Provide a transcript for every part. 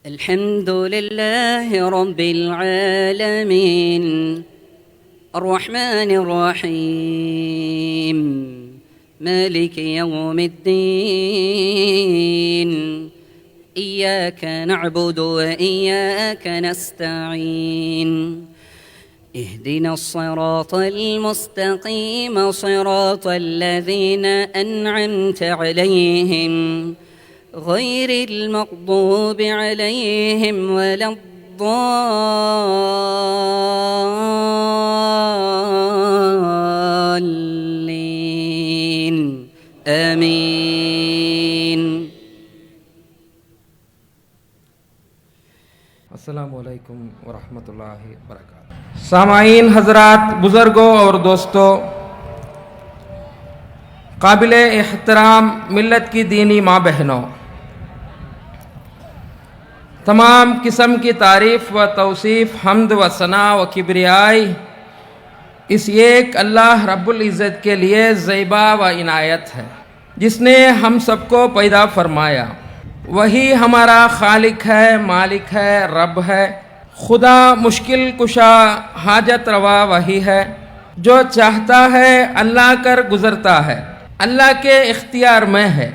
الحمد لله رب العالمين الرحمن الرحيم مالك يوم الدين إياك نعبد وإياك نستعين اهدنا الصراط المستقيم صراط الذين أنعمت عليهم غير المغضوب عليهم ولا الضالين آمين. السلام علیکم ورحمۃ اللہ وبرکاتہ. سامعین حضرات، بزرگوں اور دوستوں، قابل احترام ملت کی دینی ماں بہنوں، تمام قسم کی تعریف و توصیف، حمد و ثنا و کبریائی اس ایک اللہ رب العزت کے لیے زیبا و عنایت ہے، جس نے ہم سب کو پیدا فرمایا. وہی ہمارا خالق ہے، مالک ہے، رب ہے. خدا مشکل کشا، حاجت روا وہی ہے. جو چاہتا ہے اللہ کر گزرتا ہے، اللہ کے اختیار میں ہے.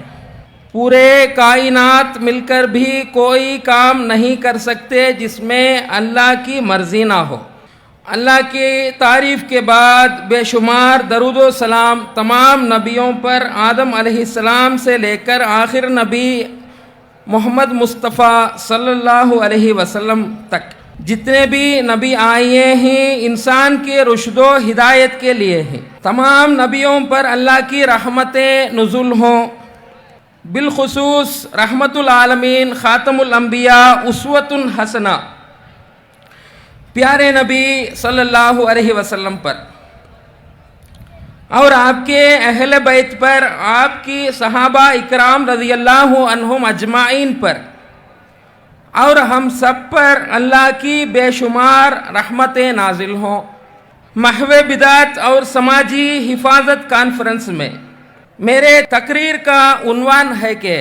پورے کائنات مل کر بھی کوئی کام نہیں کر سکتے جس میں اللہ کی مرضی نہ ہو. اللہ کی تعریف کے بعد بے شمار درود و سلام تمام نبیوں پر، آدم علیہ السلام سے لے کر آخر نبی محمد مصطفیٰ صلی اللہ علیہ وسلم تک جتنے بھی نبی آئے ہیں انسان کے رشد و ہدایت کے لیے ہیں. تمام نبیوں پر اللہ کی رحمتیں نزول ہوں. بالخصوص رحمت العالمین خاتم الانبیاء اسوۃ حسنہ پیارے نبی صلی اللہ علیہ وسلم پر اور آپ کے اہل بیت پر، آپ کی صحابہ اکرام رضی اللہ عنہم اجمعین پر اور ہم سب پر اللہ کی بے شمار رحمتیں نازل ہوں. محو بدعت اور سماجی حفاظت کانفرنس میں میرے تقریر کا عنوان ہے کہ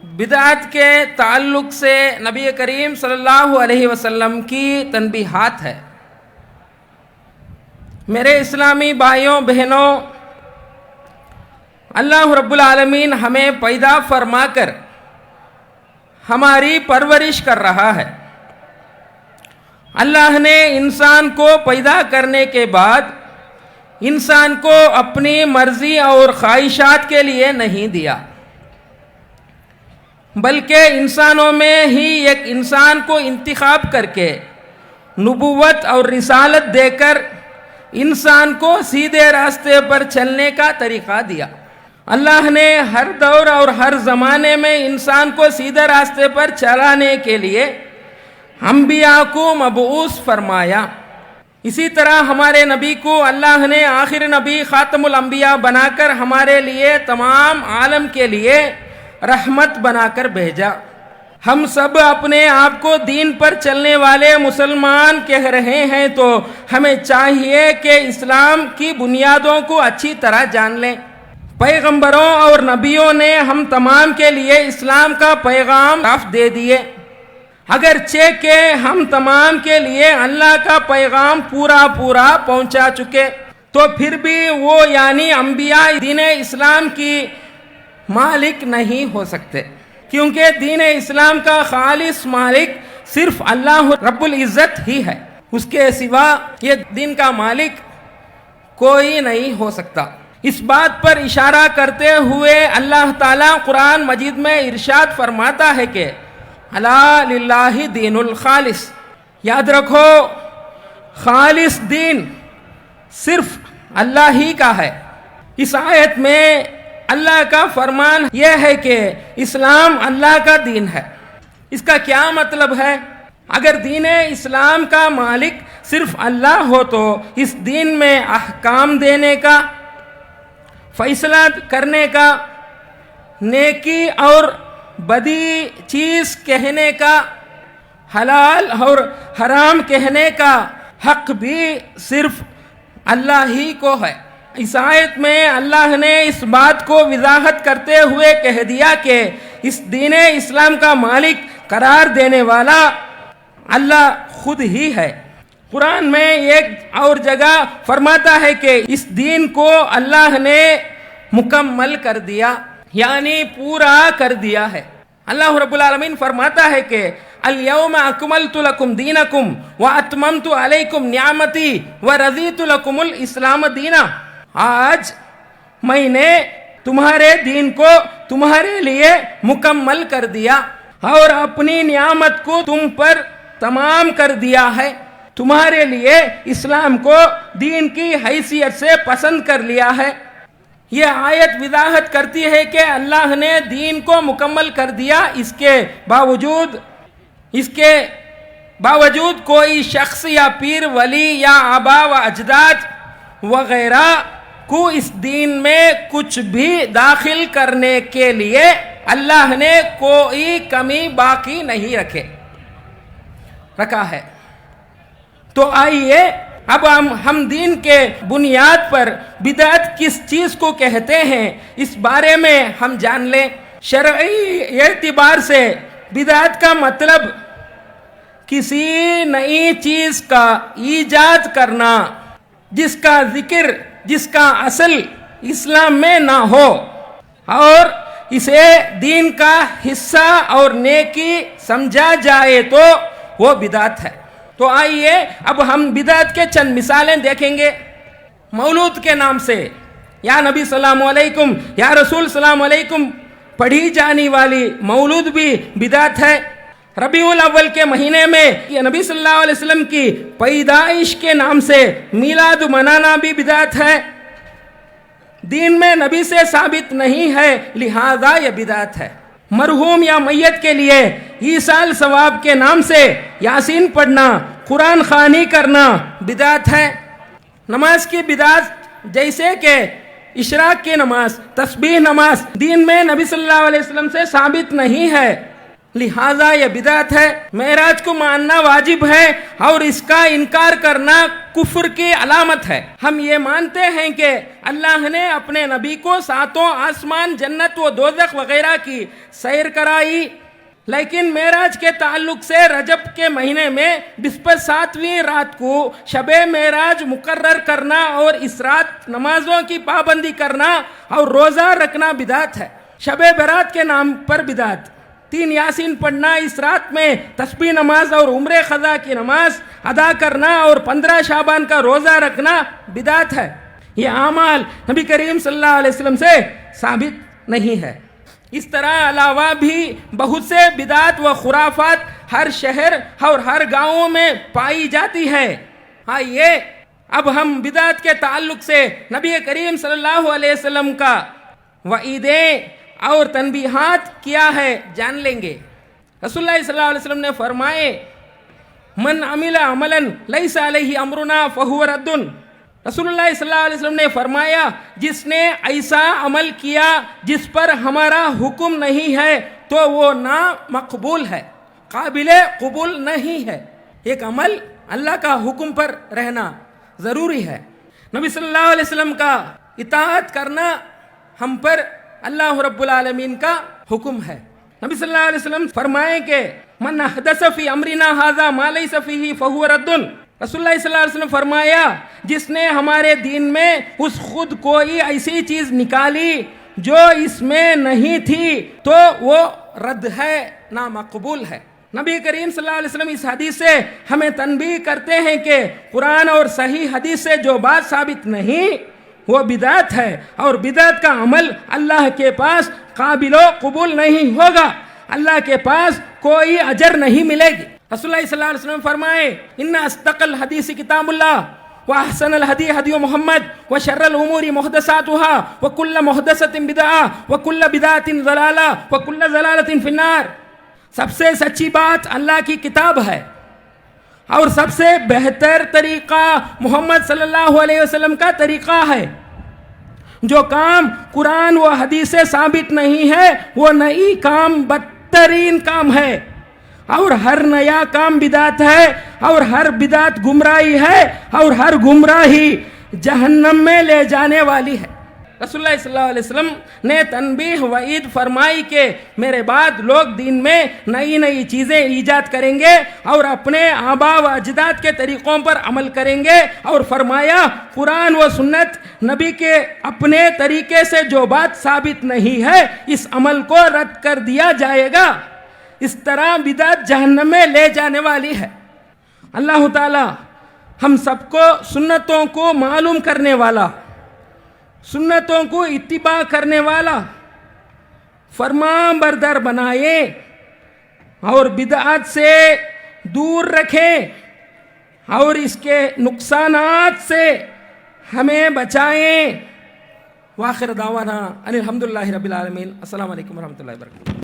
بدعت کے تعلق سے نبی کریم صلی اللہ علیہ وسلم کی تنبیہات ہے. میرے اسلامی بھائیوں بہنوں، اللہ رب العالمین ہمیں پیدا فرما کر ہماری پرورش کر رہا ہے. اللہ نے انسان کو پیدا کرنے کے بعد انسان کو اپنی مرضی اور خواہشات کے لیے نہیں دیا، بلکہ انسانوں میں ہی ایک انسان کو انتخاب کر کے نبوت اور رسالت دے کر انسان کو سیدھے راستے پر چلنے کا طریقہ دیا. اللہ نے ہر دور اور ہر زمانے میں انسان کو سیدھے راستے پر چلانے کے لیے انبیاء کو مبعوث فرمایا. اسی طرح ہمارے نبی کو اللہ نے آخر نبی خاتم الانبیاء بنا کر ہمارے لیے، تمام عالم کے لیے رحمت بنا کر بھیجا. ہم سب اپنے آپ کو دین پر چلنے والے مسلمان کہہ رہے ہیں، تو ہمیں چاہیے کہ اسلام کی بنیادوں کو اچھی طرح جان لیں. پیغمبروں اور نبیوں نے ہم تمام کے لیے اسلام کا پیغام صاف دے دیے. اگرچہ کہ ہم تمام کے لیے اللہ کا پیغام پورا پہنچا چکے، تو پھر بھی وہ یعنی انبیاء دین اسلام کی مالک نہیں ہو سکتے، کیونکہ دین اسلام کا خالص مالک صرف اللہ رب العزت ہی ہے. اس کے سوا یہ دین کا مالک کوئی نہیں ہو سکتا. اس بات پر اشارہ کرتے ہوئے اللہ تعالیٰ قرآن مجید میں ارشاد فرماتا ہے کہ الا للہ دین الخالص. یاد رکھو، خالص دین صرف اللہ ہی کا ہے. اس آیت میں اللہ کا فرمان یہ ہے کہ اسلام اللہ کا دین ہے. اس کا کیا مطلب ہے؟ اگر دین اسلام کا مالک صرف اللہ ہو تو اس دین میں احکام دینے کا، فیصلہ کرنے کا، نیکی اور بدی چیز کہنے کا، حلال اور حرام کہنے کا حق بھی صرف اللہ ہی کو ہے. اس آیت میں اللہ نے اس بات کو وضاحت کرتے ہوئے کہہ دیا کہ اس دین اسلام کا مالک قرار دینے والا اللہ خود ہی ہے۔ قرآن میں ایک اور جگہ فرماتا ہے کہ اس دین کو اللہ نے مکمل کر دیا، یعنی پورا کر دیا ہے۔ اللہ رب العالمین فرماتا ہے کہ الیوم اکملت لکم دینکم واتممت علیکم نعمتی ورضیت لکم الاسلام دینا۔ آج میں نے تمہارے دین کو تمہارے لیے مکمل کر دیا اور اپنی نعمت کو تم پر تمام کر دیا ہے، تمہارے لیے اسلام کو دین کی حیثیت سے پسند کر لیا ہے۔ یہ آیت وضاحت کرتی ہے کہ اللہ نے دین کو مکمل کر دیا، اس کے باوجود کوئی شخص یا پیر ولی یا آبا و اجداد وغیرہ کو اس دین میں کچھ بھی داخل کرنے کے لیے اللہ نے کوئی کمی باقی نہیں رکھا ہے۔ تو آئیے اب ہم دین کے بنیاد پر بدعت کس چیز کو کہتے ہیں اس بارے میں ہم جان لیں۔ شرعی اعتبار سے بدعت کا مطلب کسی نئی چیز کا ایجاد کرنا جس کا ذکر، جس کا اصل اسلام میں نہ ہو اور اسے دین کا حصہ اور نیکی سمجھا جائے تو وہ بدعت ہے۔ تو آئیے اب ہم بدعت کے چند مثالیں دیکھیں گے۔ مولود کے نام سے یا نبی سلام علیکم یا رسول سلام علیکم پڑھی جانے والی مولود بھی بدعت ہے۔ ربیع الاول کے مہینے میں یہ نبی صلی اللہ علیہ وسلم کی پیدائش کے نام سے میلاد منانا بھی بدعت ہے۔ دین میں نبی سے ثابت نہیں ہے، لہذا یہ بدعت ہے۔ مرحوم یا میت کے لیے ایصال ثواب کے نام سے یاسین پڑھنا، قرآن خوانی کرنا بدعت ہے۔ نماز کی بدعت جیسے کہ اشراق کی نماز، تسبیح نماز دین میں نبی صلی اللہ علیہ وسلم سے ثابت نہیں ہے، لہذا یہ بدعت ہے۔ معراج کو ماننا واجب ہے اور اس کا انکار کرنا کفر کی علامت ہے۔ ہم یہ مانتے ہیں کہ اللہ نے اپنے نبی کو ساتوں آسمان، جنت و دوزخ وغیرہ کی سیر کرائی، لیکن معراج کے تعلق سے رجب کے مہینے میں بسپت 7ویں رات کو شب معراج مقرر کرنا اور اس رات نمازوں کی پابندی کرنا اور روزہ رکھنا بدعت ہے۔ شب برات کے نام پر بدعت، 3 یاسین پڑھنا، اس رات میں تسبیح نماز اور عمرے قضا کی نماز ادا کرنا اور 15 شعبان کا روزہ رکھنا بدعت ہے۔ یہ اعمال نبی کریم صلی اللہ علیہ وسلم سے ثابت نہیں ہے۔ اس طرح علاوہ بھی بہت سے بدعت و خرافات ہر شہر اور ہر گاؤں میں پائی جاتی ہے۔ آئیے اب ہم بدعت کے تعلق سے نبی کریم صلی اللہ علیہ وسلم کا وعیدیں اور تنبیہات کیا ہے جان لیں گے۔ رسول اللہ صلی اللہ علیہ وسلم نے فرمائے من عمل عملا لیس علیہ امرنا فہو رد۔ رسول اللہ صلی اللہ علیہ وسلم نے فرمایا جس نے ایسا عمل کیا جس پر ہمارا حکم نہیں ہے تو وہ نامقبول ہے، قابل قبول نہیں ہے۔ ایک عمل اللہ کا حکم پر رہنا ضروری ہے۔ نبی صلی اللہ علیہ وسلم کا اطاعت کرنا ہم پر اللہ رب العالمین کا حکم ہے۔ نبی صلی اللہ علیہ وسلم فرمائے کہ من احدث فی امرنا ھذا ما لیس فیہ فہو رد۔ رسول اللہ صلی اللہ علیہ وسلم فرمایا جس نے ہمارے دین میں اس خود کوئی ایسی چیز نکالی جو اس میں نہیں تھی تو وہ رد ہے، نامقبول ہے۔ نبی کریم صلی اللہ علیہ وسلم اس حدیث سے ہمیں تنبیہ کرتے ہیں کہ قرآن اور صحیح حدیث سے جو بات ثابت نہیں وہ بدعت ہے، اور بدعت کا عمل اللہ کے پاس قابل و قبول نہیں ہوگا، اللہ کے پاس کوئی اجر نہیں ملے گی۔ رسول اللہ صلی اللہ علیہ وسلم فرمائے ان اصدق الحدیث کتاب اللہ واحسن الہدی ہدی محمد وشر الامور محدثاتها وکل محدثۃ بدعہ وکل بدعۃ ضلالہ وکل ضلالۃ فی النار۔ سب سے سچی بات اللہ کی کتاب ہے اور سب سے بہتر طریقہ محمد صلی اللہ علیہ وسلم کا طریقہ ہے۔ جو کام قرآن و حدیث سے ثابت نہیں ہے وہ نئی کام بدترین کام ہے، اور ہر نیا کام بدعت ہے، اور ہر بدعت گمراہی ہے، اور ہر گمراہی جہنم میں لے جانے والی ہے۔ رسول اللہ صلی اللہ علیہ وسلم نے تنبیہ وعید فرمائی کہ میرے بعد لوگ دین میں نئی نئی چیزیں ایجاد کریں گے اور اپنے آباء و اجداد کے طریقوں پر عمل کریں گے، اور فرمایا قرآن و سنت نبی کے اپنے طریقے سے جو بات ثابت نہیں ہے اس عمل کو رد کر دیا جائے گا۔ اس طرح بدعت جہنم میں لے جانے والی ہے۔ اللہ تعالی ہم سب کو سنتوں کو معلوم کرنے والا، سنتوں کو اتباع کرنے والا، فرمان بردار بنائے اور بدعات سے دور رکھے اور اس کے نقصانات سے ہمیں بچائیں۔ وآخر دعوانا ان الحمدللہ رب العالمین۔ السلام علیکم ورحمۃ اللہ وبرکاتہ۔